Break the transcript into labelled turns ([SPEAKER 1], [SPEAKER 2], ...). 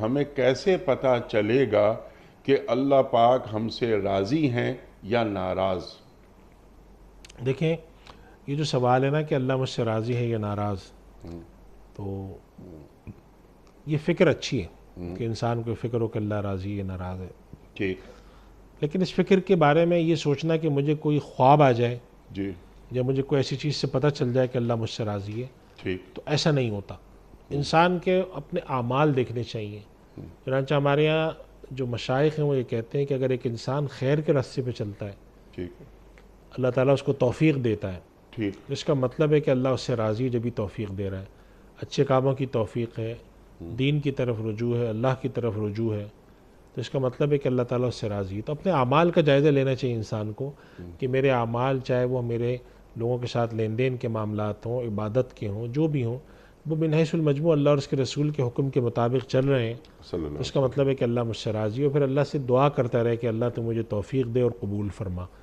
[SPEAKER 1] हमें कैसे पता चलेगा कि अल्लाह पाक हमसे राज़ी हैं या नाराज़?
[SPEAKER 2] देखें, ये जो सवाल है ना कि अल्लाह मुझसे राज़ी है या नाराज़, तो ये फ़िक्र अच्छी है कि इंसान को फ़िक्र हो कि अल्लाह राज़ी है या नाराज़ है।
[SPEAKER 1] ठीक।
[SPEAKER 2] लेकिन इस फ़िक्र के बारे में ये सोचना कि मुझे कोई ख्वाब आ जाए
[SPEAKER 1] जी।
[SPEAKER 2] या मुझे कोई ऐसी चीज़ से पता चल जाए कि अल्लाह मुझसे राज़ी है,
[SPEAKER 1] ठीक।
[SPEAKER 2] तो ऐसा नहीं होता। इंसान के अपने आमाल देखने चाहिए। चुनांचे हमारे यहाँ जो मशाइख हैं वो ये कहते हैं कि अगर एक इंसान खैर के रास्ते पे चलता है,
[SPEAKER 1] ठीक।
[SPEAKER 2] अल्लाह ताला उसको तौफ़ीक़ देता है।
[SPEAKER 1] ठीक।
[SPEAKER 2] इसका मतलब है कि अल्लाह उससे राज़ी है जब भी तौफ़ीक़ दे रहा है। अच्छे कामों की तौफ़ीक़ है, दीन की तरफ रुजू है, अल्लाह की तरफ रुजू है, तो इसका मतलब है कि अल्लाह ताला उससे राज़ी है। तो अपने आमाल का जायज़ा लेना चाहिए इंसान को कि मेरे आमाल, चाहे वो मेरे लोगों के साथ लेन देन के मामलात हों, इबादत के हों, जो भी हों, वो बिन हैसुल मजमू अल्लाह और उसके रसूल के हुक्म के मुताबिक चल रहे हैं,
[SPEAKER 1] सल्लल्लाहु
[SPEAKER 2] तो
[SPEAKER 1] अलैहि
[SPEAKER 2] इसका
[SPEAKER 1] वसल्लम।
[SPEAKER 2] मतलब है कि अल्लाह मुझसे राज़ी है। और फिर अल्लाह से दुआ करता रहे कि अल्लाह तू मुझे तौफ़ीक़ दे और कबूल फ़रमा।